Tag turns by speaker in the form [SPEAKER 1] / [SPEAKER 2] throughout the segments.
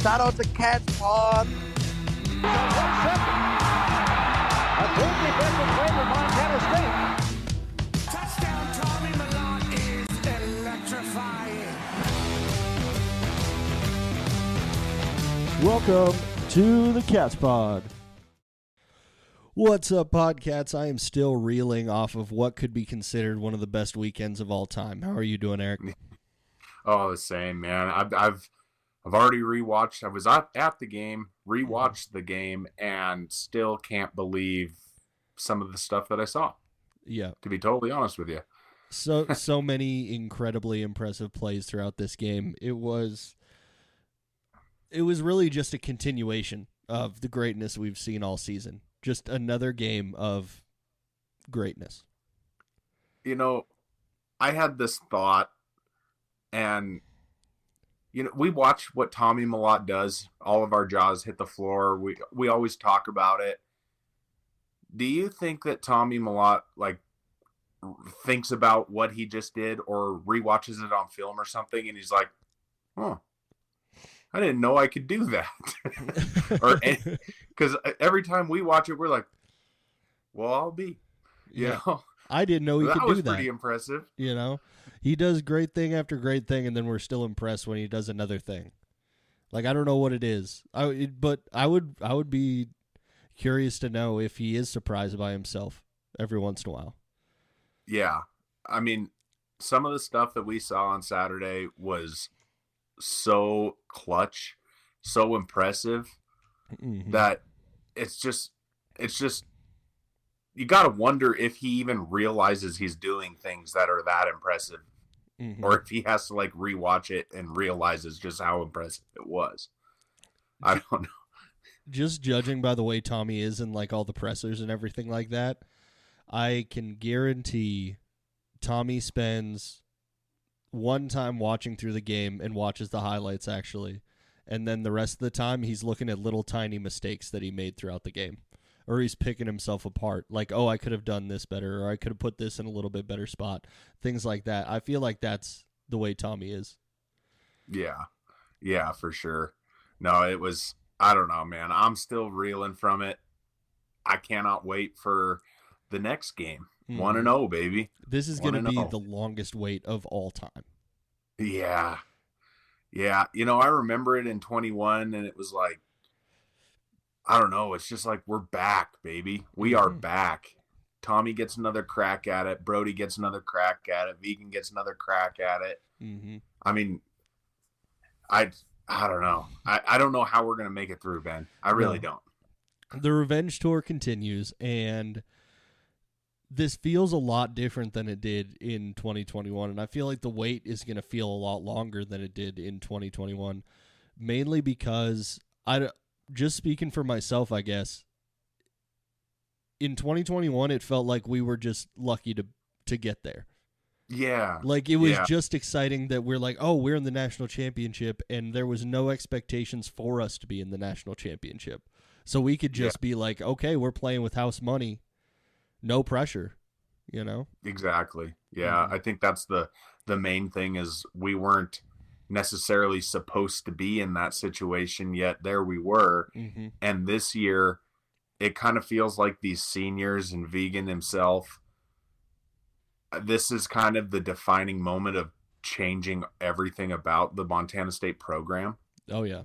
[SPEAKER 1] Shout out to Cats Pod.
[SPEAKER 2] 1 second. A good defensive play for Montana State.
[SPEAKER 3] Touchdown, Tommy Malott is electrifying.
[SPEAKER 4] Welcome to the Cats Pod. What's up, Podcats? I am still reeling off of what could be considered one of the best weekends of all time. How are you doing, Eric?
[SPEAKER 5] Oh, the same, man. I've already rewatched. I was at the game, rewatched the game, and still can't believe some of the stuff that I saw.
[SPEAKER 4] Yeah.
[SPEAKER 5] To be totally honest with you.
[SPEAKER 4] So many incredibly impressive plays throughout this game. It was really just a continuation of the greatness we've seen all season. Just another game of greatness.
[SPEAKER 5] You know, I had this thought, and you know, we watch what Tommy Malott does. All of our jaws hit the floor. We always talk about it. Do you think that Tommy Malott thinks about what he just did or rewatches it on film or something, and he's like, "Oh, I didn't know I could do that." Or because every time we watch it, we're like, "Well, I'll be." You know?
[SPEAKER 4] I didn't know he could do that.
[SPEAKER 5] That was pretty impressive.
[SPEAKER 4] You know, he does great thing after great thing, and then we're still impressed when he does another thing. Like, I don't know what it is. But I would be curious to know if he is surprised by himself every once in a while.
[SPEAKER 5] Yeah, I mean, some of the stuff that we saw on Saturday was so clutch, so impressive that it's just you got to wonder if he even realizes he's doing things that are that impressive, or if he has to rewatch it and realizes just how impressive it was. I don't know.
[SPEAKER 4] Just judging by the way Tommy is in all the pressers and everything like that, I can guarantee Tommy spends one time watching through the game and watches the highlights actually, and then the rest of the time he's looking at little tiny mistakes that he made throughout the game, or he's picking himself apart, like, oh, I could have done this better, or I could have put this in a little bit better spot, things like that. I feel like that's the way Tommy is. Yeah, for sure. No, it was, I don't know, man. I'm still reeling from it. I cannot wait for the next game. 1-0, baby. This is going to be the longest wait of all time.
[SPEAKER 5] Yeah. You know, I remember it in 21, and it was like, I don't know. It's just like, we're back, baby. We are back. Tommy gets another crack at it. Brody gets another crack at it. Vegan gets another crack at it. I mean, I don't know. I don't know how we're going to make it through, Ben. I really don't.
[SPEAKER 4] The revenge tour continues, and this feels a lot different than it did in 2021, and I feel like the wait is going to feel a lot longer than it did in 2021, mainly because just speaking for myself, I guess, in 2021, it felt like we were just lucky to get there.
[SPEAKER 5] Yeah.
[SPEAKER 4] It was just exciting that we're like, oh, we're in the national championship, and there was no expectations for us to be in the national championship. So we could just be like, okay, we're playing with house money. No pressure, you know?
[SPEAKER 5] Exactly. Yeah, I think that's the main thing is we weren't necessarily supposed to be in that situation, yet there we were. And this year, it kind of feels like these seniors and Vegan himself, this is kind of the defining moment of changing everything about the Montana State program.
[SPEAKER 4] Oh, yeah.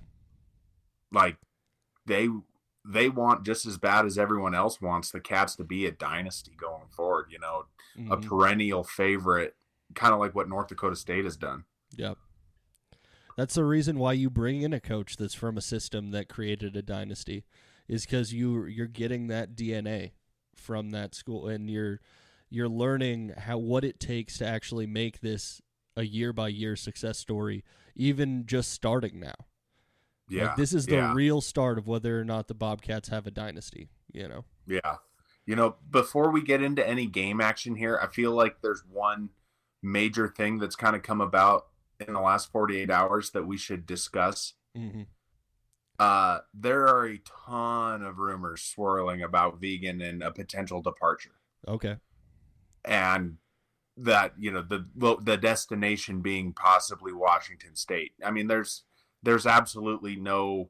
[SPEAKER 5] They want just as bad as everyone else wants the Cats to be a dynasty going forward, you know, a perennial favorite, kind of like what North Dakota State has done.
[SPEAKER 4] Yep. That's the reason why you bring in a coach that's from a system that created a dynasty, is because you're getting that DNA from that school, and you're learning what it takes to actually make this a year-by-year success story, even just starting now.
[SPEAKER 5] Yeah,
[SPEAKER 4] this is the real start of whether or not the Bobcats have a dynasty, you know?
[SPEAKER 5] Yeah. You know, before we get into any game action here, I feel like there's one major thing that's kind of come about in the last 48 hours that we should discuss. There are a ton of rumors swirling about Vegan and a potential departure.
[SPEAKER 4] Okay.
[SPEAKER 5] And that, you know, the destination being possibly Washington State. I mean, there's there's absolutely no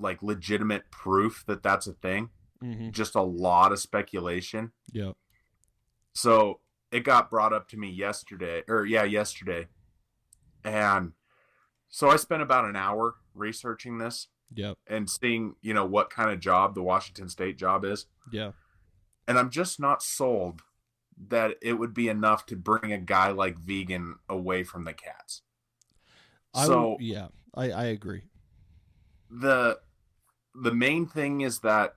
[SPEAKER 5] like legitimate proof that that's a thing.
[SPEAKER 4] Mm-hmm.
[SPEAKER 5] Just a lot of speculation.
[SPEAKER 4] Yeah.
[SPEAKER 5] So it got brought up to me yesterday. And so I spent about an hour researching this
[SPEAKER 4] Yep.
[SPEAKER 5] and seeing, what kind of job the Washington State job is.
[SPEAKER 4] Yeah.
[SPEAKER 5] And I'm just not sold that it would be enough to bring a guy like Vegan away from the Cats.
[SPEAKER 4] I agree.
[SPEAKER 5] The main thing is that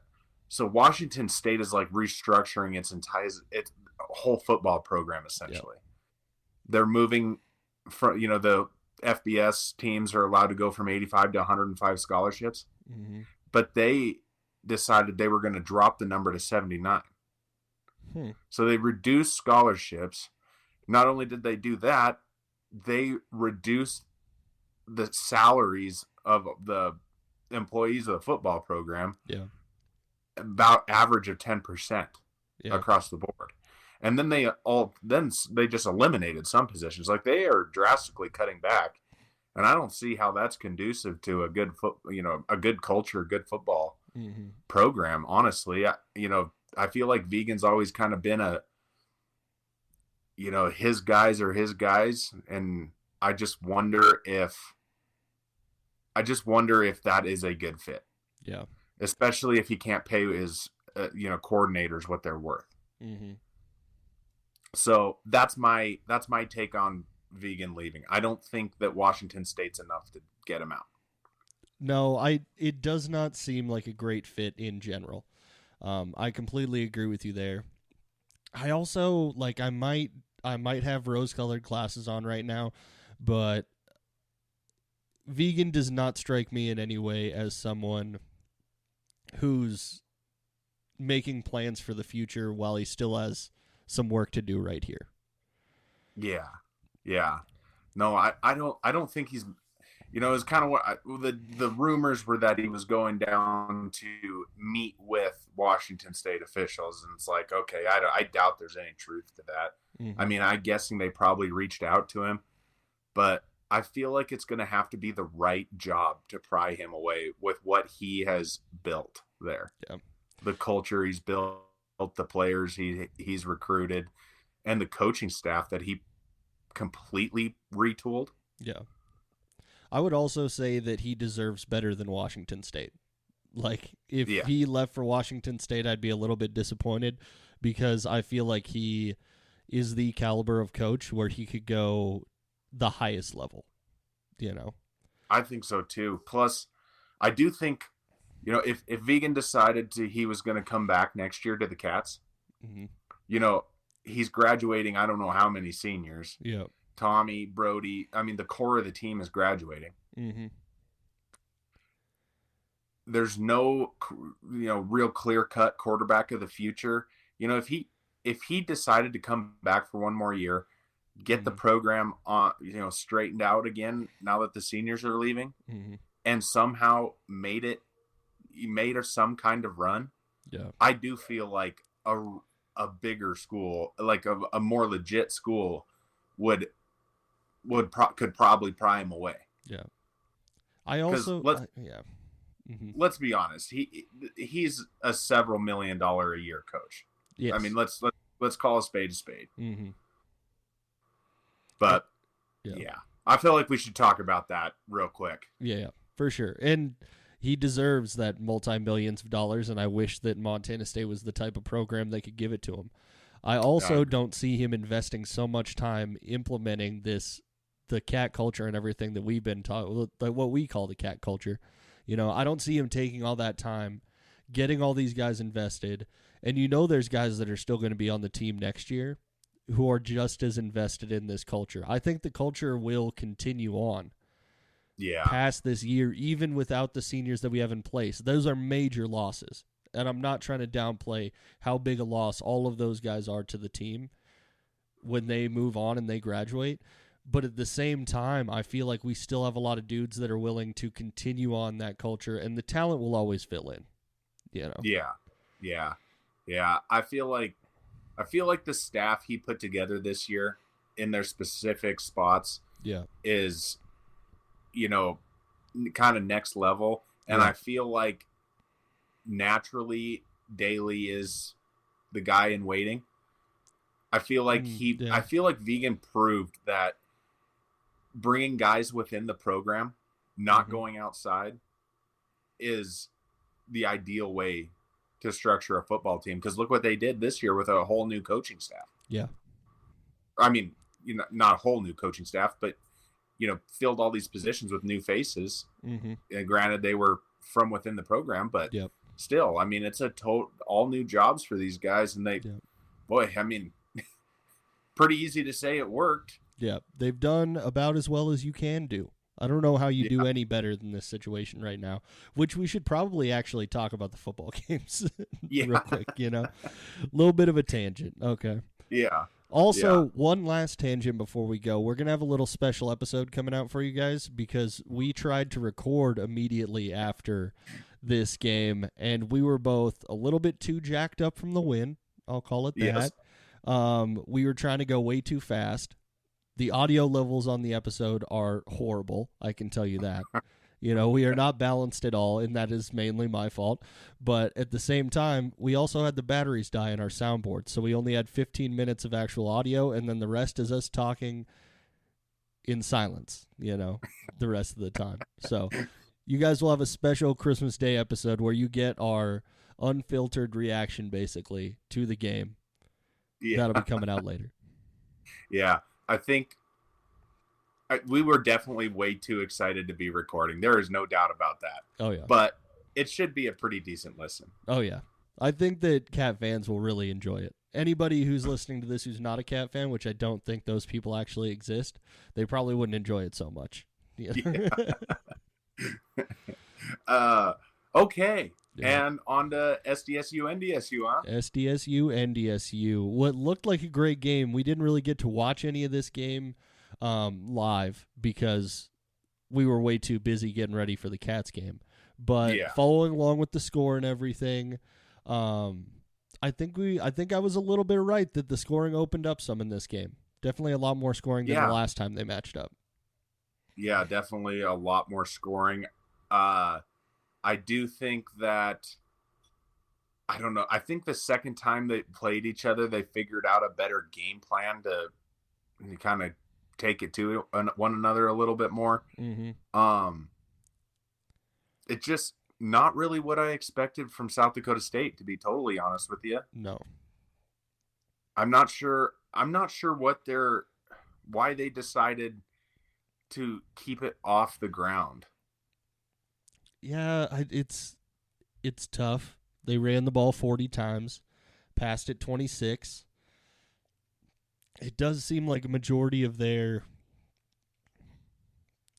[SPEAKER 5] Washington State is like restructuring its whole football program essentially. Yep. They're moving from the FBS teams are allowed to go from 85 to 105 scholarships,
[SPEAKER 4] mm-hmm.
[SPEAKER 5] but they decided they were going to drop the number to 79. So they reduced scholarships. Not only did they do that, they reduced the salaries of the employees of the football program.
[SPEAKER 4] Yeah.
[SPEAKER 5] About average of 10% across the board. And then they just eliminated some positions. Like they are drastically cutting back. And I don't see how that's conducive to a good a good culture, good football
[SPEAKER 4] mm-hmm.
[SPEAKER 5] program. Honestly, I feel like Vegan's always kind of been his guys are his guys. And I just wonder if that is a good fit.
[SPEAKER 4] Yeah.
[SPEAKER 5] Especially if he can't pay his, coordinators what they're worth.
[SPEAKER 4] Mm-hmm.
[SPEAKER 5] So that's my take on Vegan leaving. I don't think that Washington State's enough to get him out.
[SPEAKER 4] No, it does not seem like a great fit in general. I completely agree with you there. I also I might have rose-colored glasses on right now, but Vegan does not strike me in any way as someone who's making plans for the future while he still has some work to do right here.
[SPEAKER 5] Yeah. No, I don't think he's. It's kind of what the rumors were that he was going down to meet with Washington State officials, and it's like, okay, I doubt there's any truth to that.
[SPEAKER 4] Mm-hmm.
[SPEAKER 5] I mean, I'm guessing they probably reached out to him, but I feel like it's going to have to be the right job to pry him away with what he has built there.
[SPEAKER 4] Yeah.
[SPEAKER 5] The culture he's built, the players he's recruited, and the coaching staff that he completely retooled.
[SPEAKER 4] Yeah. I would also say that he deserves better than Washington State. Like, if he left for Washington State, I'd be a little bit disappointed because I feel like he is the caliber of coach where he could go the highest level, I
[SPEAKER 5] think so too. Plus, I do think, if Vegan decided he was going to come back next year to the Cats,
[SPEAKER 4] mm-hmm.
[SPEAKER 5] He's graduating. I don't know how many seniors.
[SPEAKER 4] Yeah.
[SPEAKER 5] Tommy, Brody. I mean, the core of the team is graduating.
[SPEAKER 4] Mm-hmm.
[SPEAKER 5] There's no, real clear-cut quarterback of the future. If he decided to come back for one more year, get the program on, straightened out again now that the seniors are leaving, and somehow made some kind of run.
[SPEAKER 4] Yeah,
[SPEAKER 5] I do feel like a bigger school, like a more legit school, could probably pry him away.
[SPEAKER 4] Yeah, I also
[SPEAKER 5] let's be honest, he's a several $1 million a year coach.
[SPEAKER 4] Yes.
[SPEAKER 5] I mean, let's call a spade a spade.
[SPEAKER 4] Mm-hmm.
[SPEAKER 5] But I feel like we should talk about that real quick.
[SPEAKER 4] Yeah, for sure. And he deserves that multi-millions of dollars, and I wish that Montana State was the type of program that could give it to him. I also don't see him investing so much time implementing the cat culture and everything that we've been taught, like what we call the cat culture. I don't see him taking all that time, getting all these guys invested, and there's guys that are still going to be on the team next year who are just as invested in this culture. I think the culture will continue on past this year, even without the seniors that we have in place. Those are major losses, and I'm not trying to downplay how big a loss all of those guys are to the team when they move on and they graduate. But at the same time, I feel like we still have a lot of dudes that are willing to continue on that culture, and the talent will always fill in.
[SPEAKER 5] Yeah. I feel like the staff he put together this year in their specific spots is, kind of next level. And
[SPEAKER 4] Yeah.
[SPEAKER 5] I feel like naturally Daly is the guy in waiting. I feel like I feel like Vegan proved that bringing guys within the program, not going outside, is the ideal way to structure a football team. Because look what they did this year with a whole new coaching staff.
[SPEAKER 4] Yeah.
[SPEAKER 5] I mean, not a whole new coaching staff, but filled all these positions with new faces.
[SPEAKER 4] Mm-hmm.
[SPEAKER 5] And granted, they were from within the program, but
[SPEAKER 4] Yep.
[SPEAKER 5] still, I mean, it's all new jobs for these guys, and boy, I mean, pretty easy to say it worked.
[SPEAKER 4] Yeah, they've done about as well as you can do. I don't know how you do any better than this situation right now, which we should probably actually talk about the football games real quick, A little bit of a tangent. Okay.
[SPEAKER 5] Yeah.
[SPEAKER 4] Also, one last tangent before we go. We're going to have a little special episode coming out for you guys because we tried to record immediately after this game, and we were both a little bit too jacked up from the win. I'll call it that.
[SPEAKER 5] Yes.
[SPEAKER 4] We were trying to go way too fast. The audio levels on the episode are horrible, I can tell you that. We are not balanced at all, and that is mainly my fault. But at the same time, we also had the batteries die in our soundboard, so we only had 15 minutes of actual audio, and then the rest is us talking in silence, the rest of the time. So you guys will have a special Christmas Day episode where you get our unfiltered reaction, basically, to the game.
[SPEAKER 5] Yeah.
[SPEAKER 4] That'll be coming out later.
[SPEAKER 5] Yeah. I think we were definitely way too excited to be recording. There is no doubt about that.
[SPEAKER 4] Oh, yeah.
[SPEAKER 5] But it should be a pretty decent listen.
[SPEAKER 4] Oh, yeah. I think that Cat fans will really enjoy it. Anybody who's listening to this who's not a Cat fan, which I don't think those people actually exist, they probably wouldn't enjoy it so much. Yeah.
[SPEAKER 5] Okay.
[SPEAKER 4] Yeah.
[SPEAKER 5] And on to SDSU, NDSU, huh?
[SPEAKER 4] SDSU, NDSU. What looked like a great game. We didn't really get to watch any of this game live because we were way too busy getting ready for the Cats game. But following along with the score and everything, I think I was a little bit right that the scoring opened up some in this game. Definitely a lot more scoring than the last time they matched up.
[SPEAKER 5] Yeah, definitely a lot more scoring. I do think that, I don't know, I think the second time they played each other, they figured out a better game plan to kind of take it to one another a little bit more.
[SPEAKER 4] Mm-hmm.
[SPEAKER 5] It's just not really what I expected from South Dakota State, to be totally honest with you.
[SPEAKER 4] No.
[SPEAKER 5] I'm not sure why they decided to keep it off the ground.
[SPEAKER 4] Yeah, it's tough. They ran the ball 40 times, passed it 26. It does seem like a majority of their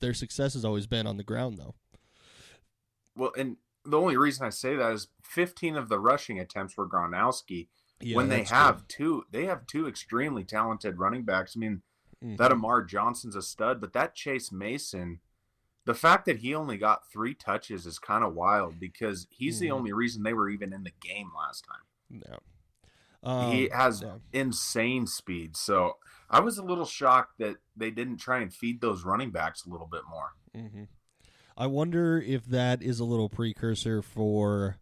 [SPEAKER 4] success has always been on the ground, though.
[SPEAKER 5] Well, and the only reason I say that is 15 of the rushing attempts were Gronkowski.
[SPEAKER 4] Yeah,
[SPEAKER 5] when they have two extremely talented running backs. I mean, that Amar Johnson's a stud, but that Chase Mason, the fact that he only got 3 touches is kind of wild because he's the only reason they were even in the game last time.
[SPEAKER 4] No.
[SPEAKER 5] He has insane speed. So I was a little shocked that they didn't try and feed those running backs a little bit more.
[SPEAKER 4] Mm-hmm. I wonder if that is a little precursor for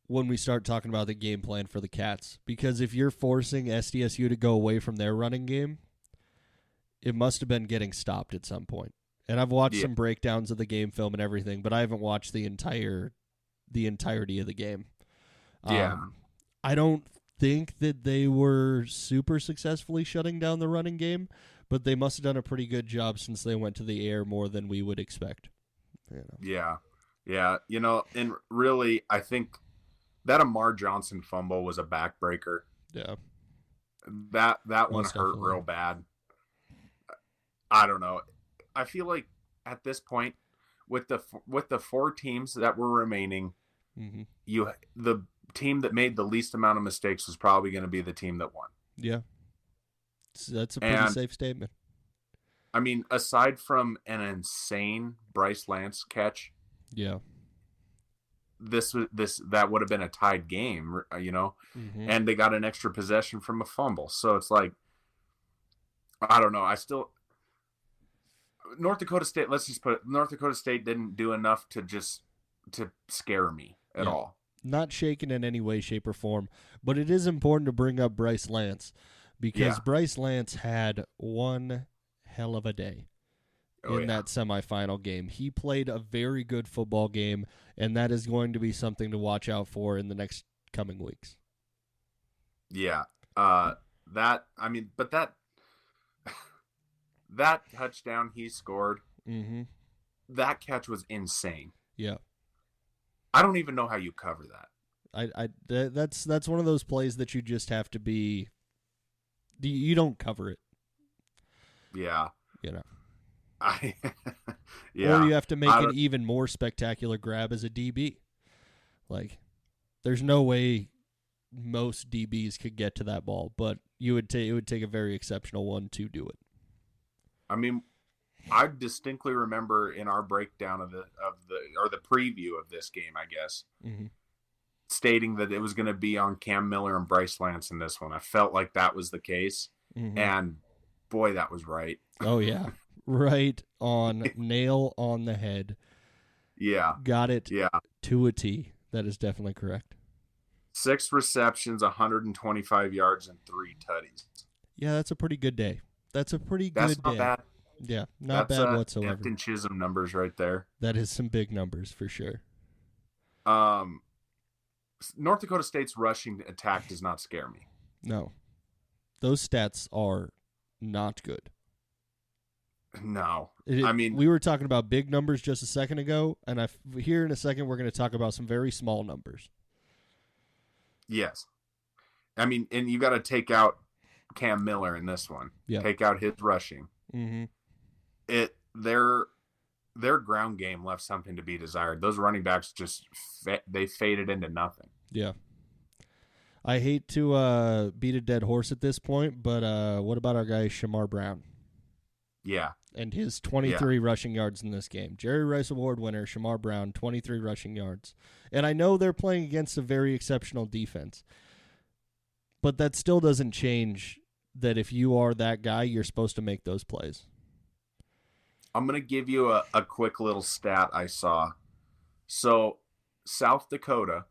[SPEAKER 4] when we start talking about the game plan for the Cats. Because if you're forcing SDSU to go away from their running game, it must have been getting stopped at some point. And I've watched some breakdowns of the game film and everything, but I haven't watched the entirety of the game. I don't think that they were super successfully shutting down the running game, but they must have done a pretty good job since they went to the air more than we would expect.
[SPEAKER 5] Yeah. And really, I think that Amar Johnson fumble was a backbreaker.
[SPEAKER 4] Yeah.
[SPEAKER 5] That one hurt real bad. I don't know. I feel like at this point, with the 4 teams that were remaining, the team that made the least amount of mistakes was probably going to be the team that won.
[SPEAKER 4] Yeah, so that's a pretty safe statement.
[SPEAKER 5] I mean, aside from an insane Bryce Lance catch, that would have been a tied game, and they got an extra possession from a fumble. So it's like, I don't know. North Dakota State, let's just put it, North Dakota State didn't do enough to scare me at all.
[SPEAKER 4] Not shaken in any way, shape, or form. But it is important to bring up Bryce Lance because Bryce Lance had one hell of a day in that semifinal game. He played a very good football game, and that is going to be something to watch out for in the next coming weeks.
[SPEAKER 5] Yeah. That touchdown he scored, that catch was insane.
[SPEAKER 4] Yeah.
[SPEAKER 5] I don't even know how you cover that.
[SPEAKER 4] That's one of those plays that you just have to be. You don't cover it.
[SPEAKER 5] Yeah.
[SPEAKER 4] You know.
[SPEAKER 5] Yeah.
[SPEAKER 4] Or you have to make an even more spectacular grab as a DB. Like, there's no way most DBs could get to that ball, but it would take a very exceptional one to do it.
[SPEAKER 5] I mean, I distinctly remember in our breakdown of the preview of this game, I guess, stating that it was going to be on Cam Miller and Bryce Lance in this one. I felt like that was the case, and boy, that was right.
[SPEAKER 4] Oh yeah, right on, nail on the head.
[SPEAKER 5] Yeah,
[SPEAKER 4] got it. Yeah, to a T. That is definitely correct.
[SPEAKER 5] 6 receptions, 125 yards, and 3 tutties.
[SPEAKER 4] Yeah, that's a pretty good day. That's a pretty good day.
[SPEAKER 5] That's not bad.
[SPEAKER 4] Yeah, not bad whatsoever.
[SPEAKER 5] Captain Chisholm numbers right there.
[SPEAKER 4] That is some big numbers for sure.
[SPEAKER 5] North Dakota State's rushing attack does not scare me.
[SPEAKER 4] No. Those stats are not good.
[SPEAKER 5] No.
[SPEAKER 4] We were talking about big numbers just a second ago, and here in a second we're going to talk about some very small numbers. Yes.
[SPEAKER 5] I mean, and you got to take out Cam Miller in this one.
[SPEAKER 4] Yeah.
[SPEAKER 5] Take out his rushing. Their ground game left something to be desired. Those running backs just they faded into nothing.
[SPEAKER 4] Yeah. I hate to beat a dead horse at this point, but what about our guy Shamar Brown?
[SPEAKER 5] Yeah.
[SPEAKER 4] And his 23 rushing yards in this game. Jerry Rice Award winner Shamar Brown, 23 rushing yards. And I know they're playing against a very exceptional defense, but that still doesn't change that if you are that guy, you're supposed to make those plays.
[SPEAKER 5] I'm going to give you a quick little stat I saw. So South Dakota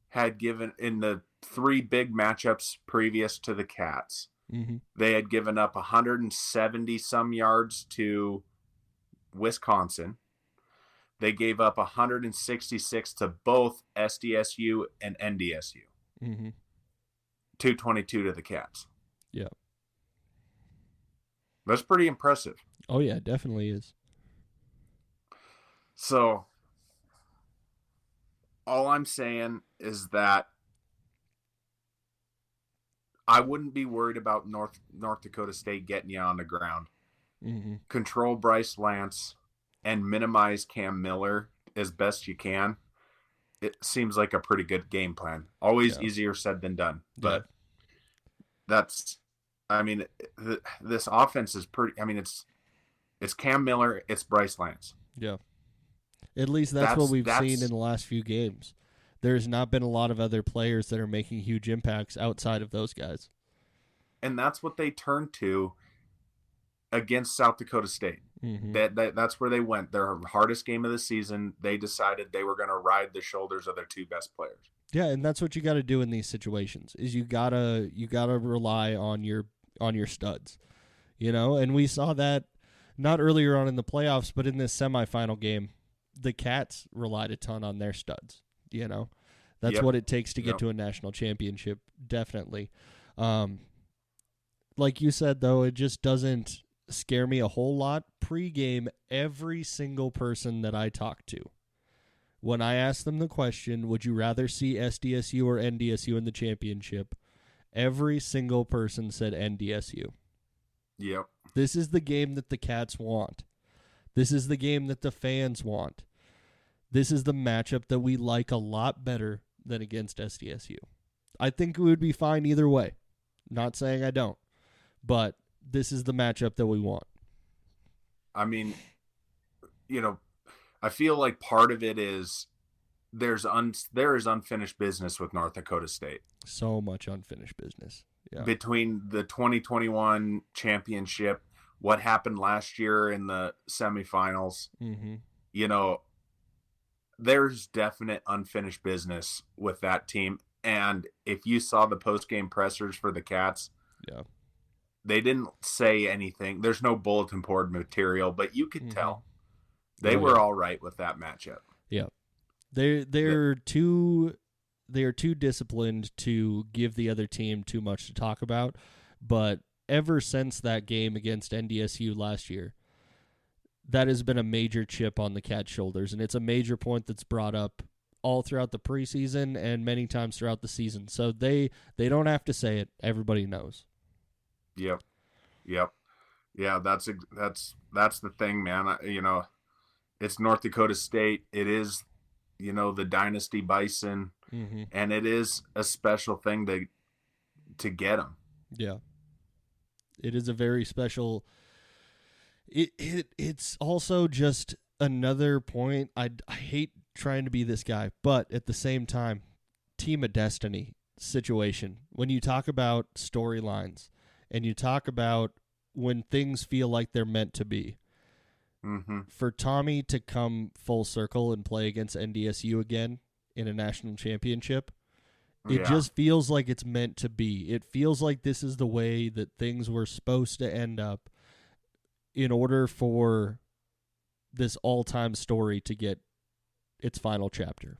[SPEAKER 5] had given, in the 3 big matchups previous to the Cats, they had given up 170-some yards to Wisconsin. They gave up 166 to both SDSU and NDSU. 222 to the Cats.
[SPEAKER 4] Yeah.
[SPEAKER 5] That's pretty impressive.
[SPEAKER 4] Oh, yeah, it definitely is.
[SPEAKER 5] So, all I'm saying is that I wouldn't be worried about North Dakota State getting you on the ground. Control Bryce Lance and minimize Cam Miller as best you can. It seems like a pretty good game plan. Always easier said than done. But that's, I mean, this offense is pretty, I mean, it's Cam Miller, it's Bryce Lance.
[SPEAKER 4] Yeah. At least that's what we've seen in the last few games. There's not been a lot of other players that are making huge impacts outside of those guys.
[SPEAKER 5] And that's what they turned to against South Dakota State. That's where they went. Their hardest game of the season, they decided they were going to ride the shoulders of their 2 best players. Yeah,
[SPEAKER 4] and that's what you got to do in these situations. Is you gotta rely on your studs, And we saw that not earlier on in the playoffs, but in this semifinal game, the Cats relied a ton on their studs. That's what it takes to get to a national championship. Definitely. Like you said, though, it just doesn't scare me a whole lot. Pre-game, every single person that I talk to, when I ask them the question, would you rather see SDSU or NDSU in the championship? Every single person said NDSU.
[SPEAKER 5] Yep.
[SPEAKER 4] This is the game that the Cats want. This is the game that the fans want. This is the matchup that we like a lot better than against SDSU. I think we would be fine either way. Not saying I don't. But this is the matchup that we want.
[SPEAKER 5] I mean, I feel like part of it is there is unfinished business with North Dakota State.
[SPEAKER 4] So much unfinished business. Yeah.
[SPEAKER 5] Between the 2021 championship, what happened last year in the semifinals,
[SPEAKER 4] Mm-hmm.
[SPEAKER 5] you know, there's definite unfinished business with that team. And if you saw the post-game pressers for the Cats,
[SPEAKER 4] Yeah.
[SPEAKER 5] they didn't say anything. There's no bulletin board material, but you could tell they were all right with that matchup.
[SPEAKER 4] Yeah. They're too disciplined to give the other team too much to talk about, but ever since that game against NDSU last year, that has been a major chip on the Cats' shoulders, and it's a major point that's brought up all throughout the preseason and many times throughout the season. So they don't have to say it; everybody knows.
[SPEAKER 5] Yep. Yeah, that's the thing, man. It's North Dakota State. It is, the Dynasty Bison, and it is a special thing to get them.
[SPEAKER 4] Yeah, it is a very special. It's also just another point. I hate trying to be this guy, but at the same time, team of destiny situation. When you talk about storylines and you talk about when things feel like they're meant to be, for Tommy to come full circle and play against NDSU again in a national championship, it just feels like it's meant to be. It feels like this is the way that things were supposed to end up in order for this all-time story to get its final chapter.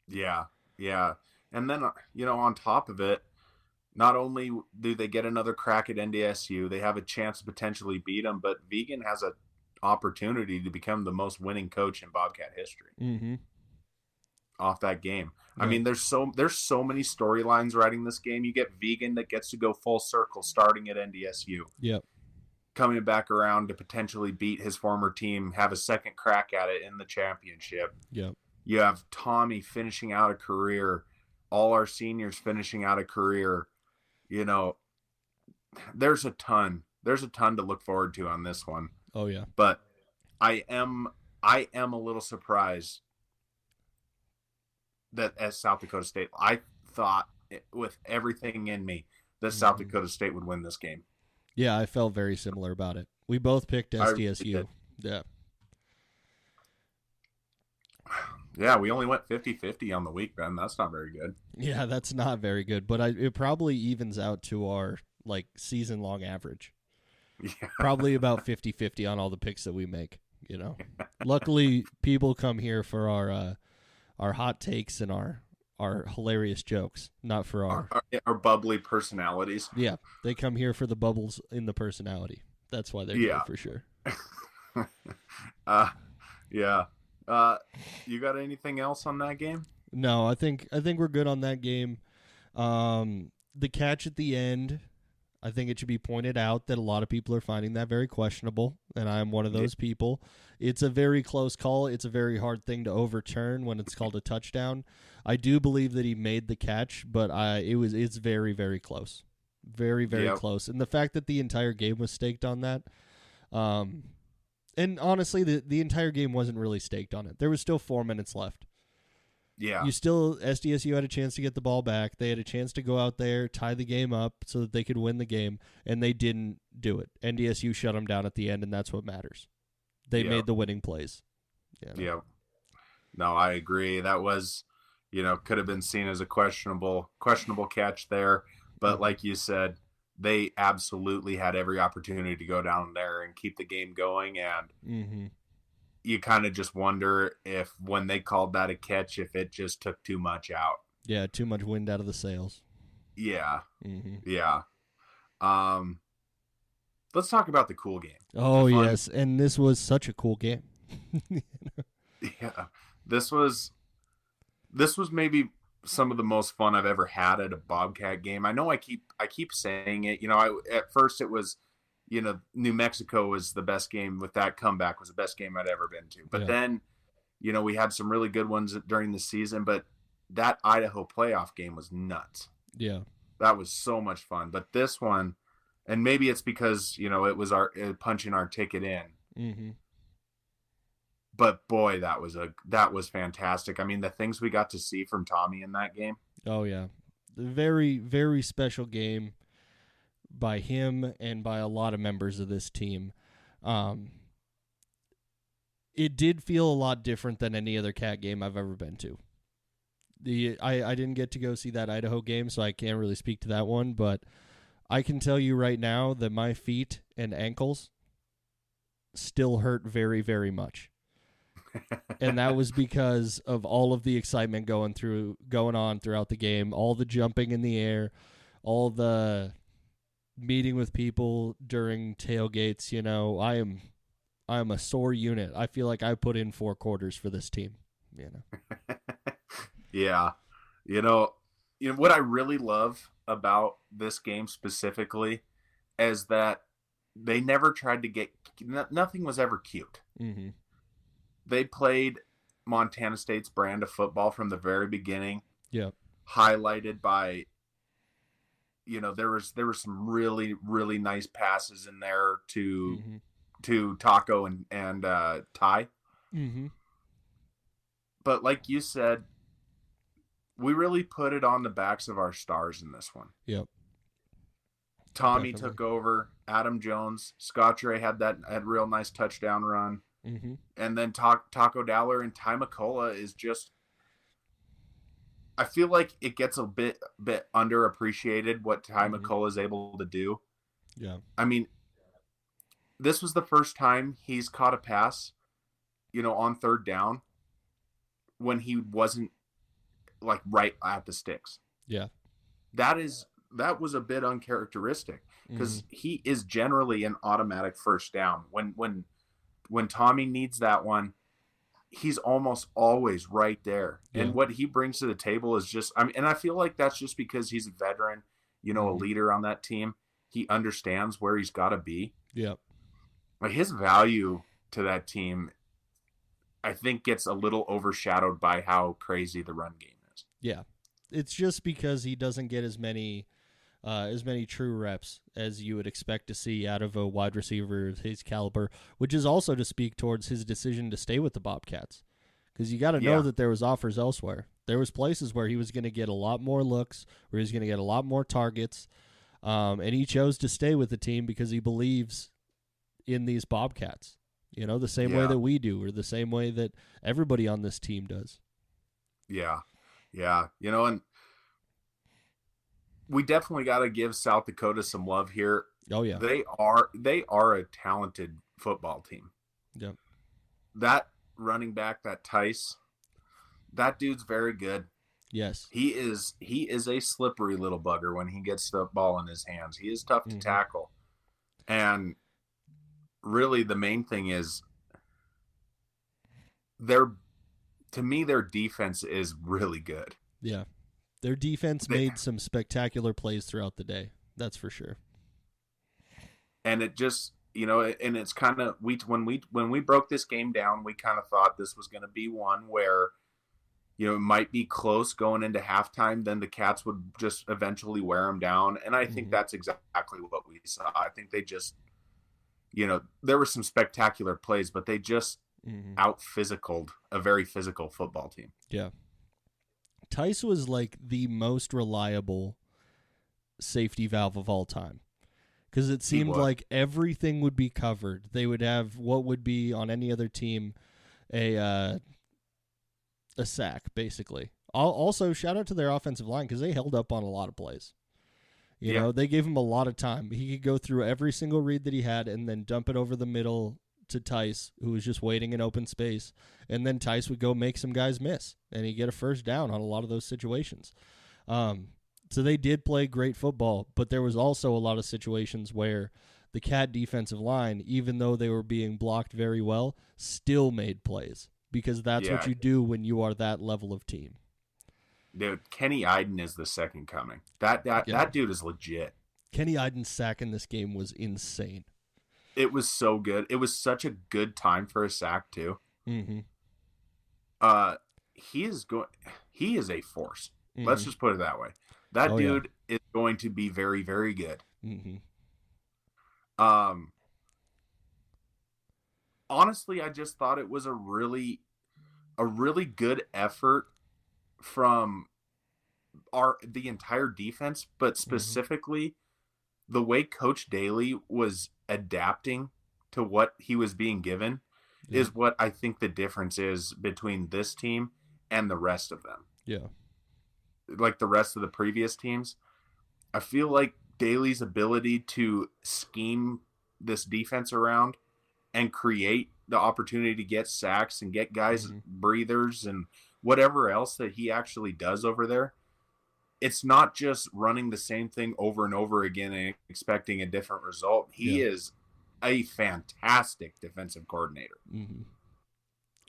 [SPEAKER 5] Yeah. And then, on top of it, not only do they get another crack at NDSU, they have a chance to potentially beat them, but Vegan has an opportunity to become the most winning coach in Bobcat history off that game. Yeah. I mean, there's so many storylines riding this game. You get Vegan that gets to go full circle starting at NDSU.
[SPEAKER 4] Yep.
[SPEAKER 5] Coming back around to potentially beat his former team, have a second crack at it in the championship.
[SPEAKER 4] Yep.
[SPEAKER 5] You have Tommy finishing out a career, all our seniors finishing out a career. There's a ton to look forward to on this one.
[SPEAKER 4] Oh yeah.
[SPEAKER 5] But I am a little surprised that as South Dakota State, I thought with everything in me that South Dakota State would win this game.
[SPEAKER 4] Yeah, I felt very similar about it. We both picked SDSU. Yeah.
[SPEAKER 5] Yeah, we only went 50-50 on the week, Ben. That's not very good.
[SPEAKER 4] Yeah, that's not very good, but it probably evens out to our season-long average.
[SPEAKER 5] Yeah.
[SPEAKER 4] Probably about 50-50 on all the picks that we make, Luckily, people come here for our hot takes and our hilarious jokes, not for
[SPEAKER 5] our bubbly personalities.
[SPEAKER 4] Yeah, they come here for the bubbles in the personality. That's why they're here for sure.
[SPEAKER 5] Yeah. You got anything else on that game?
[SPEAKER 4] No, I think we're good on that game. The catch at the end, I think it should be pointed out that a lot of people are finding that very questionable, and I'm one of those people. It's a very close call. It's a very hard thing to overturn when it's called a touchdown. I do believe that he made the catch, but it's very, very close. Very, very close. And the fact that the entire game was staked on that, and honestly, the entire game wasn't really staked on it. There was still 4 minutes left.
[SPEAKER 5] Yeah.
[SPEAKER 4] SDSU had a chance to get the ball back. They had a chance to go out there, tie the game up so that they could win the game, and they didn't do it. NDSU shut them down at the end, and that's what matters. They made the winning plays.
[SPEAKER 5] Yeah. No, I agree. That was, could have been seen as a questionable catch there. But like you said, they absolutely had every opportunity to go down there and keep the game going. And you kind of just wonder if when they called that a catch, if it just took too much out.
[SPEAKER 4] Yeah, too much wind out of the sails.
[SPEAKER 5] Yeah. Yeah. Let's talk about the cool game.
[SPEAKER 4] Oh, yes. And this was such a cool game.
[SPEAKER 5] Yeah. This was maybe some of the most fun I've ever had at a Bobcat game. I know I keep saying it. At first it was, New Mexico was the best game with that comeback, was the best game I'd ever been to. But then, we had some really good ones during the season, but that Idaho playoff game was nuts.
[SPEAKER 4] Yeah. That
[SPEAKER 5] was so much fun. But this one, and maybe it's because, it was punching our ticket in. But boy, that was fantastic. I mean, the things we got to see from Tommy in that game.
[SPEAKER 4] Oh yeah. Very, very special game. by him and by a lot of members of this team. It did feel a lot different than any other Cat game I've ever been to. I didn't get to go see that Idaho game, so I can't really speak to that one, but I can tell you right now that my feet and ankles still hurt very, very much. And that was because of all of the excitement going on throughout the game, all the jumping in the air, all the meeting with people during tailgates. You know, I am a sore unit. I feel like I put in 4 quarters for this team. You know.
[SPEAKER 5] Yeah. You know what I really love about this game specifically is that they never tried to get nothing was ever cute.
[SPEAKER 4] Mm-hmm.
[SPEAKER 5] They played Montana State's brand of football from the very beginning.
[SPEAKER 4] Yeah.
[SPEAKER 5] Highlighted by, there was some really, really nice passes in there to Taco and Ty.
[SPEAKER 4] Mm-hmm.
[SPEAKER 5] But like you said, we really put it on the backs of our stars in this one.
[SPEAKER 4] Yep.
[SPEAKER 5] Tommy
[SPEAKER 4] Definitely.
[SPEAKER 5] took over. Adam Jones, Scottre had that real nice touchdown run.
[SPEAKER 4] Mm-hmm.
[SPEAKER 5] And then Taco Dowler and Ty McCullough is just, I feel like it gets a bit underappreciated what Ty McCullough is able to do.
[SPEAKER 4] Yeah.
[SPEAKER 5] I mean, this was the first time he's caught a pass, on third down when he wasn't like right at the sticks.
[SPEAKER 4] Yeah.
[SPEAKER 5] That was a bit uncharacteristic because he is generally an automatic first down. When Tommy needs that one, he's almost always right there.
[SPEAKER 4] Yeah.
[SPEAKER 5] And what he brings to the table is just, and I feel like that's just because he's a veteran, a leader on that team. He understands where he's got to be.
[SPEAKER 4] Yeah.
[SPEAKER 5] Like his value to that team, I think, gets a little overshadowed by how crazy the run game is.
[SPEAKER 4] Yeah. It's just because he doesn't get as many true reps as you would expect to see out of a wide receiver of his caliber, which is also to speak towards his decision to stay with the Bobcats. Because you got to know that there was offers elsewhere. There was places where he was going to get a lot more looks, where he was going to get a lot more targets, and he chose to stay with the team because he believes in these Bobcats. The same way that we do, or the same way that everybody on this team does.
[SPEAKER 5] Yeah. Yeah. And we definitely got to give South Dakota some love here.
[SPEAKER 4] Oh yeah.
[SPEAKER 5] They are a talented football team.
[SPEAKER 4] Yep.
[SPEAKER 5] That running back, that Tice, that dude's very good.
[SPEAKER 4] Yes.
[SPEAKER 5] He is a slippery little bugger when he gets the ball in his hands. He is tough to tackle. And really the main thing is their defense is really good.
[SPEAKER 4] Yeah. Their defense made some spectacular plays throughout the day. That's for sure.
[SPEAKER 5] And it just, and it's kind of, when we broke this game down, we kind of thought this was going to be one where, it might be close going into halftime. Then the Cats would just eventually wear them down. And I think that's exactly what we saw. I think they just, there were some spectacular plays, but they just out-physicaled a very physical football team.
[SPEAKER 4] Yeah. Tice was like the most reliable safety valve of all time because it seemed like everything would be covered. They would have what would be on any other team a sack, basically. Also, shout out to their offensive line because they held up on a lot of plays. You know, they gave him a lot of time. He could go through every single read that he had and then dump it over the middle to Tice, who was just waiting in open space. And then Tice would go make some guys miss, and he'd get a first down on a lot of those situations. So they did play great football, but there was also a lot of situations where the Cat defensive line, even though they were being blocked very well, still made plays because that's what you do when you are that level of team.
[SPEAKER 5] Dude, Kenny Iden is the second coming. That dude is legit. Kenny
[SPEAKER 4] Iden's sack in this game was insane.
[SPEAKER 5] It was so good. It was such a good time for a sack too.
[SPEAKER 4] Mm-hmm.
[SPEAKER 5] He is a force. Mm-hmm. Let's just put it that way. That dude is going to be very, very good.
[SPEAKER 4] Mm-hmm.
[SPEAKER 5] Honestly, I just thought it was a really good effort from the entire defense, but specifically the way Coach Daly was adapting to what he was being given is what I think the difference is between this team and the rest of them.
[SPEAKER 4] Yeah.
[SPEAKER 5] Like the rest of the previous teams. I feel like Daly's ability to scheme this defense around and create the opportunity to get sacks and get guys breathers and whatever else that he actually does over there. It's not just running the same thing over and over again and expecting a different result. He is a fantastic defensive coordinator.
[SPEAKER 4] Mm-hmm.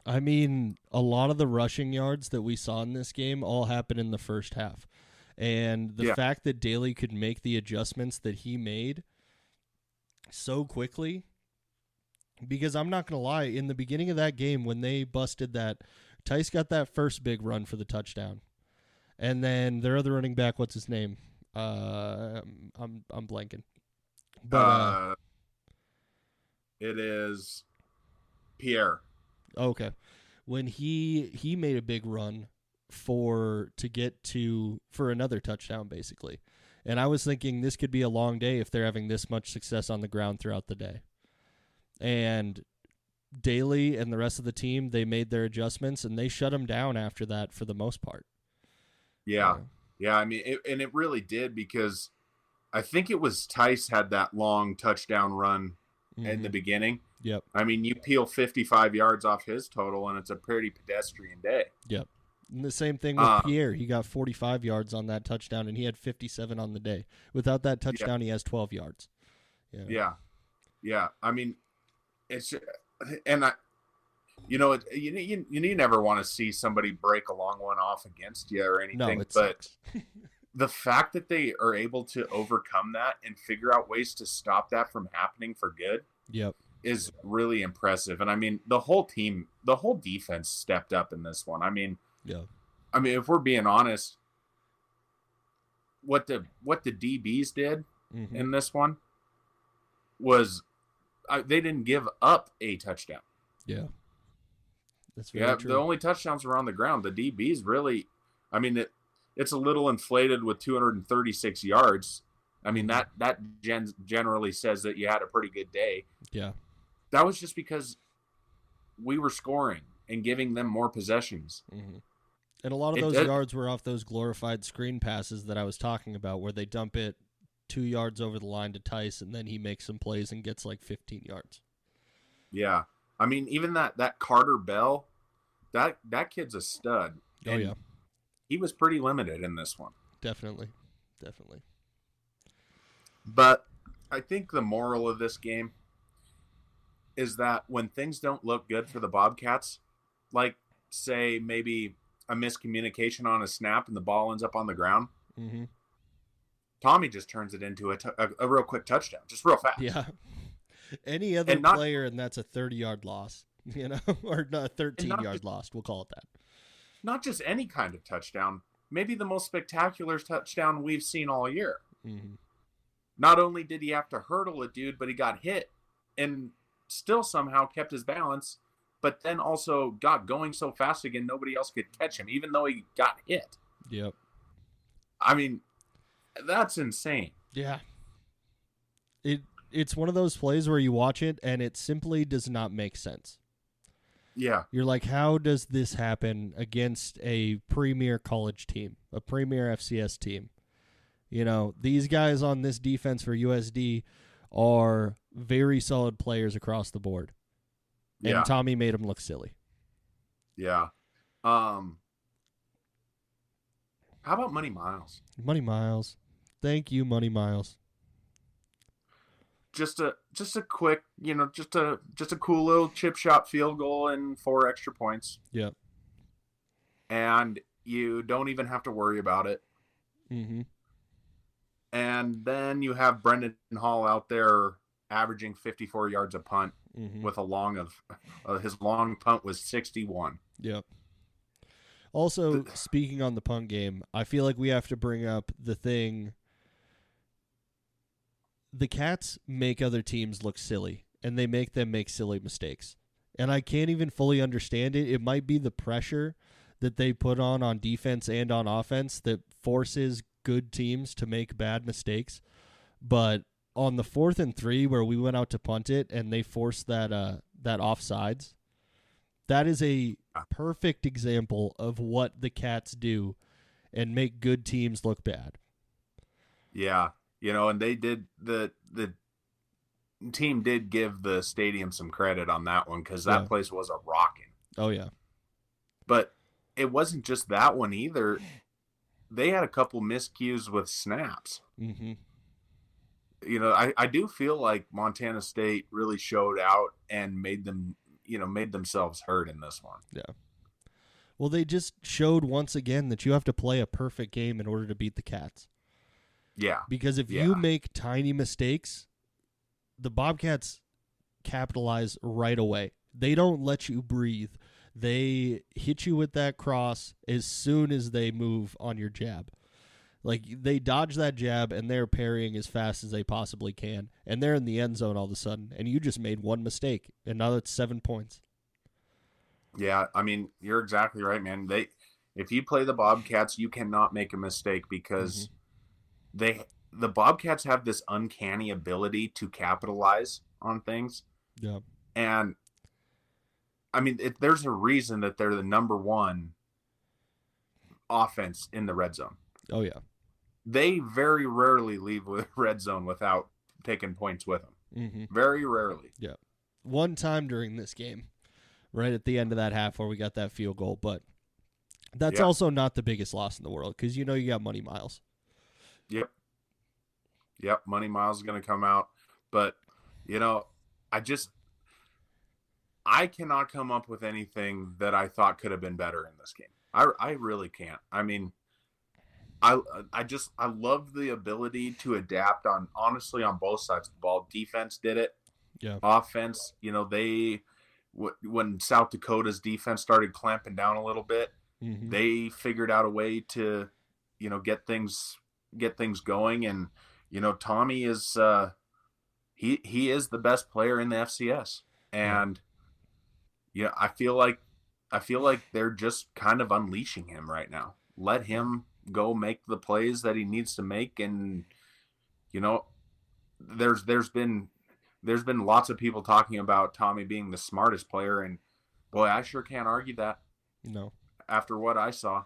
[SPEAKER 4] I mean, a lot of the rushing yards that we saw in this game all happened in the first half. And the fact that Daly could make the adjustments that he made so quickly, because I'm not going to lie, in the beginning of that game when they busted that, Tice got that first big run for the touchdown. And then their other running back, what's his name? I'm blanking. But
[SPEAKER 5] it is Pierre.
[SPEAKER 4] Okay. When he made a big run for another touchdown, basically. And I was thinking this could be a long day if they're having this much success on the ground throughout the day. And Daly and the rest of the team, they made their adjustments, and they shut him down after that for the most part.
[SPEAKER 5] Yeah. I mean, it really did, because I think it was Tice had that long touchdown run in the beginning.
[SPEAKER 4] Yep.
[SPEAKER 5] I mean, you peel 55 yards off his total, and it's a pretty pedestrian day.
[SPEAKER 4] Yep. And the same thing with Pierre. He got 45 yards on that touchdown, and he had 57 on the day. Without that touchdown, he has 12 yards.
[SPEAKER 5] Yeah. I mean, it's and I, you never want to see somebody break a long one off against you or anything.
[SPEAKER 4] No, it sucks.
[SPEAKER 5] The fact that they are able to overcome that and figure out ways to stop that from happening for good.
[SPEAKER 4] Yep.
[SPEAKER 5] Is really impressive. And I mean, the whole defense stepped up in this one. I mean, if we're being honest, what the DBs did in this one was they didn't give up a touchdown.
[SPEAKER 4] Yeah. That's very true.
[SPEAKER 5] The only touchdowns were on the ground. The DBs really, I mean, it's a little inflated with 236 yards. I mean, that generally says that you had a pretty good day.
[SPEAKER 4] Yeah.
[SPEAKER 5] That was just because we were scoring and giving them more possessions.
[SPEAKER 4] Mm-hmm. And a lot of those yards were off those glorified screen passes that I was talking about, where they dump it 2 yards over the line to Tice, and then he makes some plays and gets like 15 yards.
[SPEAKER 5] Yeah. I mean, even that Carter Bell, that kid's a stud.
[SPEAKER 4] Oh, yeah.
[SPEAKER 5] He was pretty limited in this one.
[SPEAKER 4] Definitely.
[SPEAKER 5] But I think the moral of this game is that when things don't look good for the Bobcats, like, say, maybe a miscommunication on a snap and the ball ends up on the ground, Tommy just turns it into a real quick touchdown, just real fast.
[SPEAKER 4] Yeah. Any other player, and that's a 30-yard loss, or not a 13-yard loss. We'll call it that.
[SPEAKER 5] Not just any kind of touchdown. Maybe the most spectacular touchdown we've seen all year.
[SPEAKER 4] Mm-hmm.
[SPEAKER 5] Not only did he have to hurdle a dude, but he got hit and still somehow kept his balance, but then also got going so fast again nobody else could catch him, even though he got hit.
[SPEAKER 4] Yep.
[SPEAKER 5] I mean, that's insane.
[SPEAKER 4] Yeah. It's one of those plays where you watch it and it simply does not make sense.
[SPEAKER 5] Yeah.
[SPEAKER 4] You're like, how does this happen against a premier college team, a premier FCS team? These guys on this defense for USD are very solid players across the board. And Tommy made them look silly.
[SPEAKER 5] Yeah. How about Money Miles?
[SPEAKER 4] Money Miles. Thank you, Money Miles.
[SPEAKER 5] Just a quick, just a cool little chip shot field goal and 4 extra points.
[SPEAKER 4] Yep.
[SPEAKER 5] And you don't even have to worry about it.
[SPEAKER 4] Mm-hmm.
[SPEAKER 5] And then you have Brendan Hall out there averaging 54 yards a punt with a long his long punt was 61.
[SPEAKER 4] Yep. Also, speaking on the punt game, I feel like we have to bring up the thing. The Cats make other teams look silly, and they make them make silly mistakes. And I can't even fully understand it. It might be the pressure that they put on defense and on offense that forces good teams to make bad mistakes. But on the 4th and 3 where we went out to punt it and they forced that offsides, that is a perfect example of what the Cats do and make good teams look bad.
[SPEAKER 5] Yeah, and they did the team did give the stadium some credit on that one because that place was a rocking.
[SPEAKER 4] Oh yeah,
[SPEAKER 5] but it wasn't just that one either. They had a couple miscues with snaps.
[SPEAKER 4] Mm-hmm.
[SPEAKER 5] I do feel like Montana State really showed out and made themselves heard in this one.
[SPEAKER 4] Yeah. Well, they just showed once again that you have to play a perfect game in order to beat the Cats.
[SPEAKER 5] Yeah.
[SPEAKER 4] Because if you make tiny mistakes, the Bobcats capitalize right away. They don't let you breathe. They hit you with that cross as soon as they move on your jab. Like, they dodge that jab, and they're parrying as fast as they possibly can. And they're in the end zone all of a sudden. And you just made one mistake, and now it's 7 points.
[SPEAKER 5] Yeah, I mean, you're exactly right, man. If you play the Bobcats, you cannot make a mistake because the Bobcats have this uncanny ability to capitalize on things.
[SPEAKER 4] Yeah.
[SPEAKER 5] And, I mean, there's a reason that they're the number one offense in the red zone.
[SPEAKER 4] Oh, yeah.
[SPEAKER 5] They very rarely leave the red zone without taking points with them.
[SPEAKER 4] Mm-hmm.
[SPEAKER 5] Very rarely.
[SPEAKER 4] Yeah. One time during this game, right at the end of that half where we got that field goal, but that's also not the biggest loss in the world because you got Money Miles.
[SPEAKER 5] Yep, Money Miles is going to come out. But, I cannot come up with anything that I thought could have been better in this game. I really can't. I mean, I love the ability to adapt honestly on both sides of the ball. Defense did it.
[SPEAKER 4] Yeah.
[SPEAKER 5] Offense, when South Dakota's defense started clamping down a little bit, they figured out a way to, get things going. And, Tommy is he is the best player in the FCS. And I feel like they're just kind of unleashing him right now. Let him go make the plays that he needs to make. And, there's been lots of people talking about Tommy being the smartest player. And boy, I sure can't argue that.
[SPEAKER 4] No.
[SPEAKER 5] After what I saw.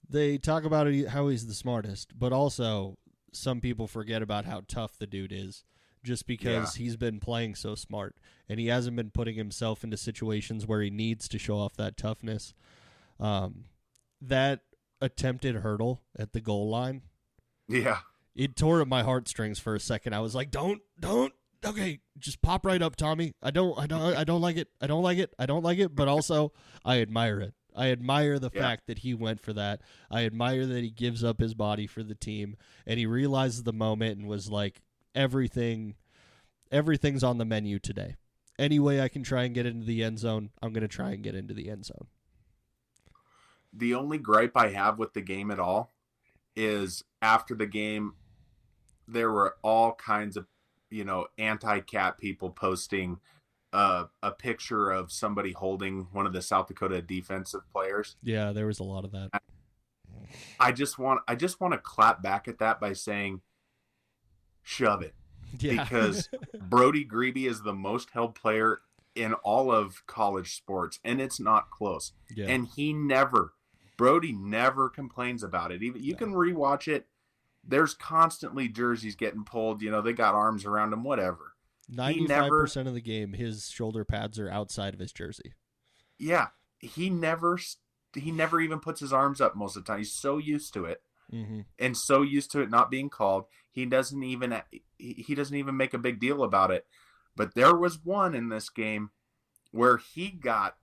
[SPEAKER 4] They talk about how he's the smartest, but also some people forget about how tough the dude is just because he's been playing so smart and he hasn't been putting himself into situations where he needs to show off that toughness. That attempted hurdle at the goal line. Yeah. It tore at my heartstrings for a second. I was like, don't, okay, just pop right up, Tommy. I don't like it. I don't like it, but also I admire it. I admire the fact that he went for that. I admire that he gives up his body for the team and he realizes the moment and was like, everything's on the menu today. Any way I can try and get into the end zone, I'm going to try and get into the end zone.
[SPEAKER 5] The only gripe I have with the game at all is after the game, there were all kinds of, anti-cat people posting a picture of somebody holding one of the South Dakota defensive players.
[SPEAKER 4] Yeah, there was a lot of that.
[SPEAKER 5] I just want to clap back at that by saying, shove it. Yeah. Because Brody Grebe is the most held player in all of college sports, and it's not close. Yeah. And Brody never complains about it. Even you can rewatch it. There's constantly jerseys getting pulled. They got arms around him, whatever.
[SPEAKER 4] 95% of the game, his shoulder pads are outside of his jersey.
[SPEAKER 5] Yeah. He never even puts his arms up most of the time. He's so used to it. Mm-hmm. And so used to it not being called. He doesn't even make a big deal about it. But there was one in this game where he got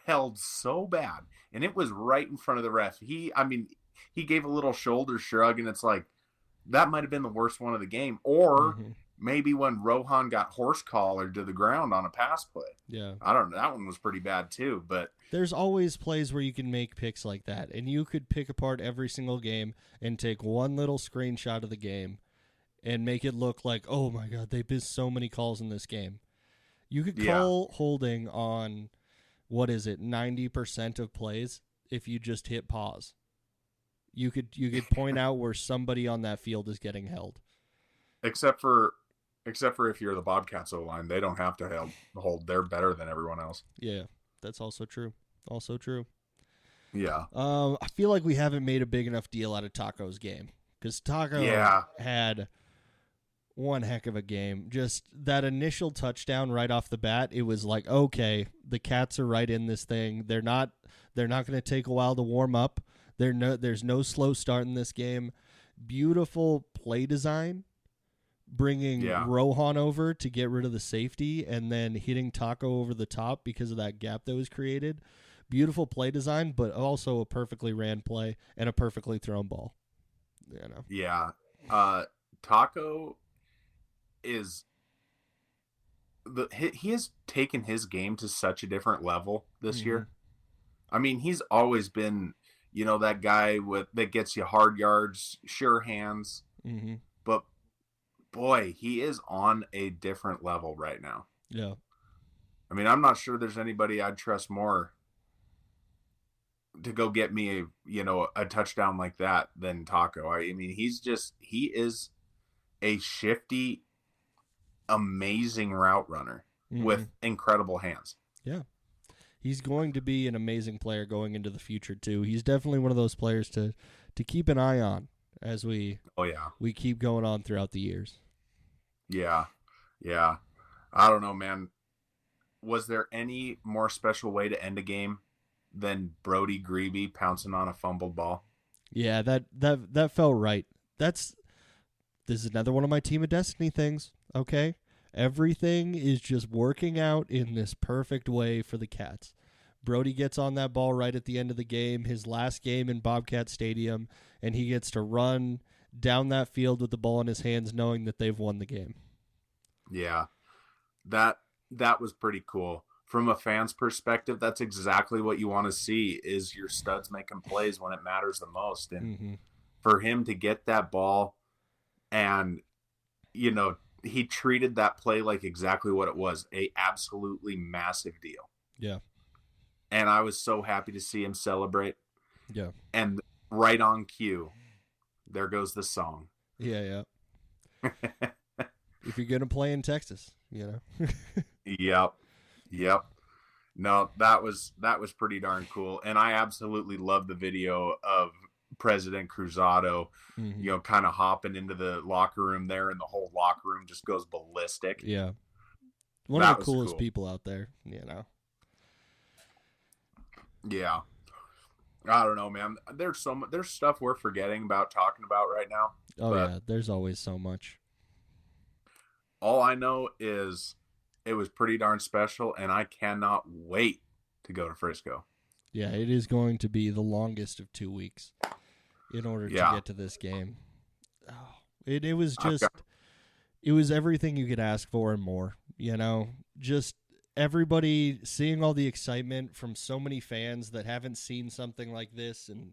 [SPEAKER 5] held so bad, and it was right in front of the ref. He gave a little shoulder shrug, and it's like, that might have been the worst one of the game. Or maybe when Rohan got horse collared to the ground on a pass play. Yeah. I don't know. That one was pretty bad too, but
[SPEAKER 4] there's always plays where you can make picks like that, and you could pick apart every single game and take one little screenshot of the game and make it look like, oh my God, they missed so many calls in this game. You could call holding on, 90% of plays if you just hit pause. You could point out where somebody on that field is getting held.
[SPEAKER 5] except for if you're the Bobcats O-line, they don't have to hold. They're better than everyone else.
[SPEAKER 4] Yeah, that's also true. Also true.
[SPEAKER 5] Yeah.
[SPEAKER 4] I feel like we haven't made a big enough deal out of Taco's game because Taco had one heck of a game. Just that initial touchdown right off the bat, it was like, okay, the Cats are right in this thing. They're not going to take a while to warm up. There's no slow start in this game. Beautiful play design, bringing Rohan over to get rid of the safety and then hitting Taco over the top because of that gap that was created. Beautiful play design, but also a perfectly ran play and a perfectly thrown ball. You know.
[SPEAKER 5] Yeah. Taco is he has taken his game to such a different level this year. I mean, he's always been, that guy that gets you hard yards, sure hands.
[SPEAKER 4] Mm-hmm.
[SPEAKER 5] But boy, he is on a different level right now.
[SPEAKER 4] Yeah.
[SPEAKER 5] I mean, I'm not sure there's anybody I'd trust more to go get me a touchdown like that than Taco. I mean, he is a shifty, amazing route runner with incredible hands.
[SPEAKER 4] Yeah. He's going to be an amazing player going into the future too. He's definitely one of those players to keep an eye on as we keep going on throughout the years.
[SPEAKER 5] Yeah. Yeah. I don't know, man. Was there any more special way to end a game than Brody Grebe pouncing on a fumbled ball?
[SPEAKER 4] Yeah, that felt right. This is another one of my Team of Destiny things, okay? Everything is just working out in this perfect way for the Cats. Brody gets on that ball right at the end of the game, his last game in Bobcat Stadium, and he gets to run down that field with the ball in his hands knowing that they've won the game.
[SPEAKER 5] Yeah. That was pretty cool. From a fan's perspective, that's exactly what you want to see is your studs making plays when it matters the most. And for him to get that ball and, he treated that play like exactly what it was, a absolutely massive deal.
[SPEAKER 4] Yeah.
[SPEAKER 5] And I was so happy to see him celebrate.
[SPEAKER 4] Yeah.
[SPEAKER 5] And right on cue, there goes the song.
[SPEAKER 4] Yeah, yeah. If you're going to play in Texas,
[SPEAKER 5] Yep. No, that was pretty darn cool. And I absolutely love the video of President Cruzado, kind of hopping into the locker room there, and the whole locker room just goes ballistic.
[SPEAKER 4] Yeah. One of the coolest people out there,
[SPEAKER 5] Yeah. I don't know, man. There's stuff we're forgetting about talking about right now.
[SPEAKER 4] Oh, yeah. There's always so much.
[SPEAKER 5] All I know is it was pretty darn special, and I cannot wait to go to Frisco.
[SPEAKER 4] Yeah, it is going to be the longest of 2 weeks in order to get to this game. Oh, it was just, it was everything you could ask for and more, just everybody seeing all the excitement from so many fans that haven't seen something like this and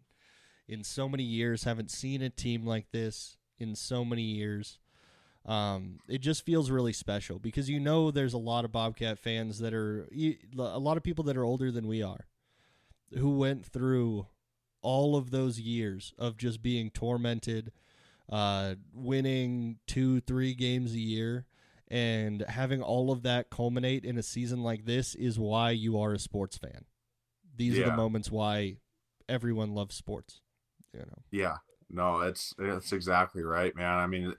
[SPEAKER 4] in so many years, haven't seen a team like this in so many years. It just feels really special because there's a lot of Bobcat fans that are a lot of people that are older than we are who went through all of those years of just being tormented, winning 2-3 games a year, and having all of that culminate in a season like this is why you are a sports fan. These are the moments why everyone loves sports.
[SPEAKER 5] Yeah, no, it's exactly right, man. I mean,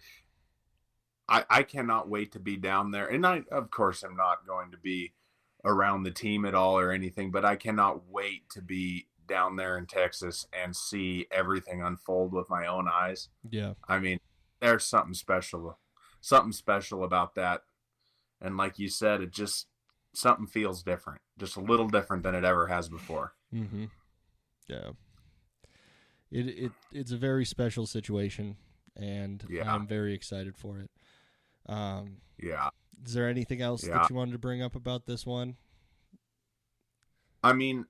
[SPEAKER 5] I cannot wait to be down there. And I, of course, am not going to be around the team at all or anything, but I cannot wait to be down there in Texas and see everything unfold with my own eyes.
[SPEAKER 4] Yeah.
[SPEAKER 5] I mean, there's something special about that. And like you said, it just, something feels different, just a little different than it ever has before.
[SPEAKER 4] Mm-hmm. Yeah. It's a very special situation, and I'm very excited for it. Is there anything else that you wanted to bring up about this one?
[SPEAKER 5] I mean,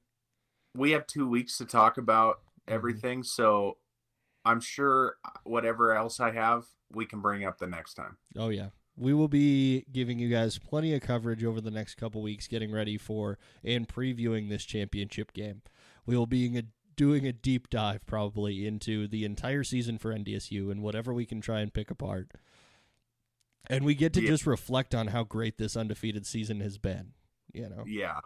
[SPEAKER 5] we have 2 weeks to talk about everything, so I'm sure whatever else I have, we can bring up the next time.
[SPEAKER 4] Oh, yeah. We will be giving you guys plenty of coverage over the next couple weeks, getting ready for and previewing this championship game. We will be doing a deep dive probably into the entire season for NDSU and whatever we can try and pick apart. And we get to just reflect on how great this undefeated season has been, you know?
[SPEAKER 5] Yeah.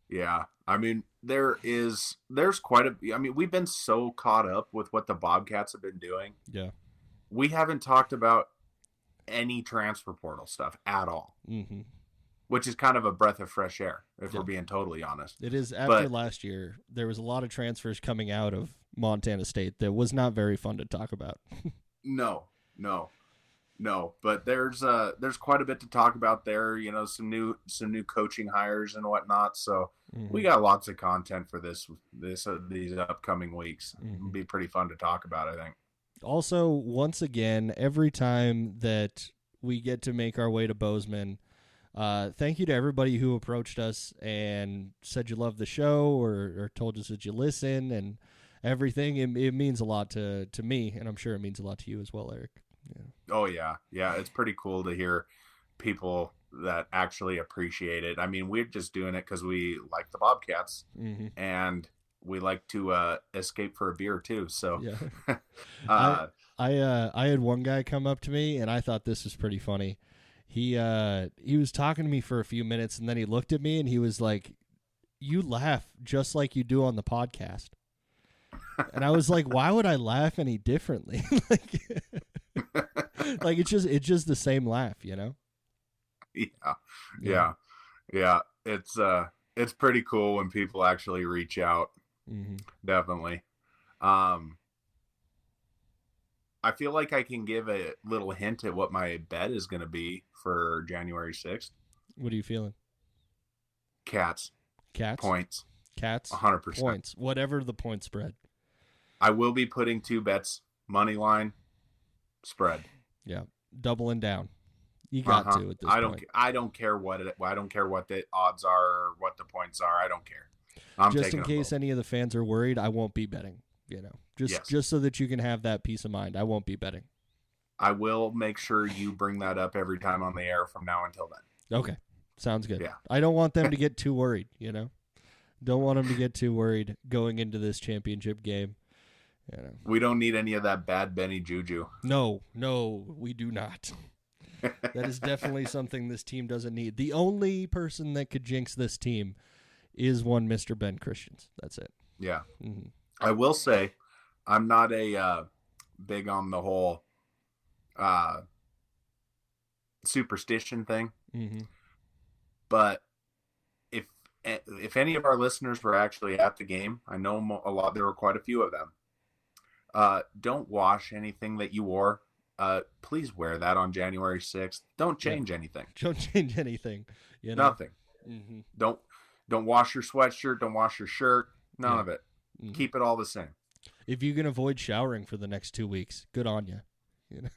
[SPEAKER 5] Yeah. I mean, there's quite a, I mean, we've been so caught up with what the Bobcats have been doing.
[SPEAKER 4] Yeah.
[SPEAKER 5] We haven't talked about any transfer portal stuff at all, which is kind of a breath of fresh air, if we're being totally honest.
[SPEAKER 4] It is. After last year, there was a lot of transfers coming out of Montana State that was not very fun to talk about. No.
[SPEAKER 5] But there's quite a bit to talk about there. You know, some new coaching hires and whatnot. So we got lots of content for these upcoming weeks. It'll be pretty fun to talk about, I think.
[SPEAKER 4] Also, once again, every time that we get to make our way to Bozeman, thank you to everybody who approached us and said you love the show or told us that you listen and everything. It means a lot to me, and I'm sure it means a lot to you as well, Eric. Yeah.
[SPEAKER 5] Oh, yeah. Yeah, it's pretty cool to hear people that actually appreciate it. I mean, we're just doing it because we like the Bobcats, and we like to escape for a beer, too. So,
[SPEAKER 4] yeah. I had one guy come up to me, and I thought this was pretty funny. He was talking to me for a few minutes, and then he looked at me, and he was like, "You laugh just like you do on the podcast." And I was like, "Why would I laugh any differently?" Like it's just the same laugh, you know?
[SPEAKER 5] Yeah. It's pretty cool when people actually reach out. Definitely. I feel like I can give a little hint at what my bet is going to be for January 6th.
[SPEAKER 4] What are you feeling?
[SPEAKER 5] Cats. Points.
[SPEAKER 4] Cats.
[SPEAKER 5] 100%.
[SPEAKER 4] Points. Whatever the point spread.
[SPEAKER 5] I will be putting 2 bets, money line, spread.
[SPEAKER 4] Yeah, doubling down. You got to at this point.
[SPEAKER 5] I don't care what the odds are or what the points are. I don't care.
[SPEAKER 4] Just in case any of the fans are worried, I won't be betting. You know, just so that you can have that peace of mind. I won't be betting.
[SPEAKER 5] I will make sure you bring that up every time on the air from now until then.
[SPEAKER 4] Okay, sounds good.
[SPEAKER 5] Yeah.
[SPEAKER 4] I don't want them to get too worried. You know, don't want them to get too worried going into this championship game. You know.
[SPEAKER 5] We don't need any of that bad Benny juju.
[SPEAKER 4] No, we do not. That is definitely something this team doesn't need. The only person that could jinx this team is one Mr. Ben Christians. That's it.
[SPEAKER 5] Yeah. I will say I'm not a big on the whole superstition thing. But if any of our listeners were actually at the game, I know a lot. There were quite a few of them. Don't wash anything that you wore. Please wear that on January 6th. Don't change anything.
[SPEAKER 4] Don't change anything. You know?
[SPEAKER 5] Nothing. Don't wash your sweatshirt. Don't wash your shirt. None of it. Keep it all the same.
[SPEAKER 4] If you can avoid showering for the next 2 weeks, good on you. You know?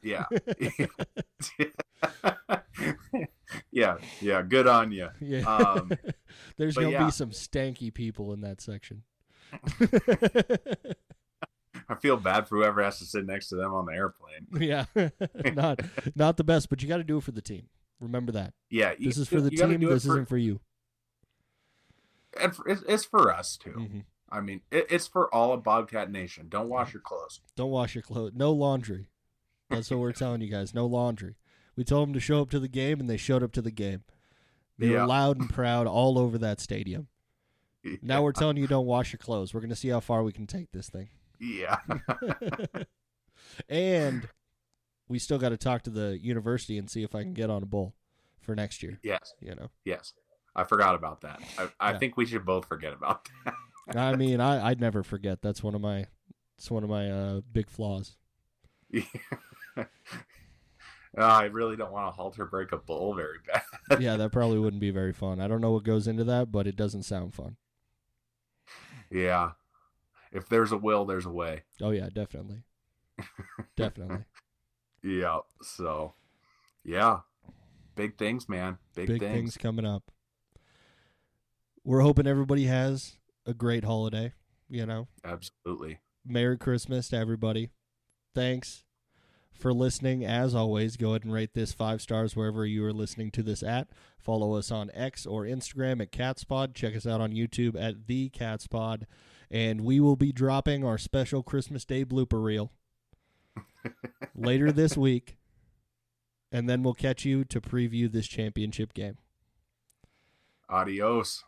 [SPEAKER 4] Yeah. Good on you. Yeah. There's gonna be some stanky people in that section.
[SPEAKER 5] I feel bad for whoever has to sit next to them on the airplane.
[SPEAKER 4] Yeah, not the best, but you got to do it for the team. Remember that.
[SPEAKER 5] Yeah,
[SPEAKER 4] this is for the team. This isn't for you.
[SPEAKER 5] And it's for us too. I mean, it's for all of Bobcat Nation. Don't wash your clothes.
[SPEAKER 4] Don't wash your clothes. No laundry. That's what we're telling you guys. No laundry. We told them to show up to the game, and they showed up to the game. They were loud and proud all over that stadium. Yeah. Now we're telling you don't wash your clothes. We're going to see how far we can take this thing.
[SPEAKER 5] Yeah.
[SPEAKER 4] And we still got to talk to the university and see if I can get on a bowl for next year.
[SPEAKER 5] Yes.
[SPEAKER 4] You know.
[SPEAKER 5] Yes. I forgot about that. I think we should both forget about that.
[SPEAKER 4] I mean, I'd never forget. That's one of my big flaws.
[SPEAKER 5] Yeah. I really don't want to halter break a bowl very bad.
[SPEAKER 4] Yeah, that probably wouldn't be very fun. I don't know what goes into that, but it doesn't sound fun.
[SPEAKER 5] Yeah. If there's a will, there's a way.
[SPEAKER 4] Oh, yeah, definitely. Definitely.
[SPEAKER 5] Yeah. So, yeah. Big things, man. Big
[SPEAKER 4] things coming up. We're hoping everybody has a great holiday, you know?
[SPEAKER 5] Absolutely.
[SPEAKER 4] Merry Christmas to everybody. Thanks for listening. As always, go ahead and rate this 5 stars wherever you are listening to this at. Follow us on X or Instagram at Catspod. Check us out on YouTube at The Catspod. And we will be dropping our special Christmas Day blooper reel later this week. and then we'll catch you to preview this championship game.
[SPEAKER 5] Adios.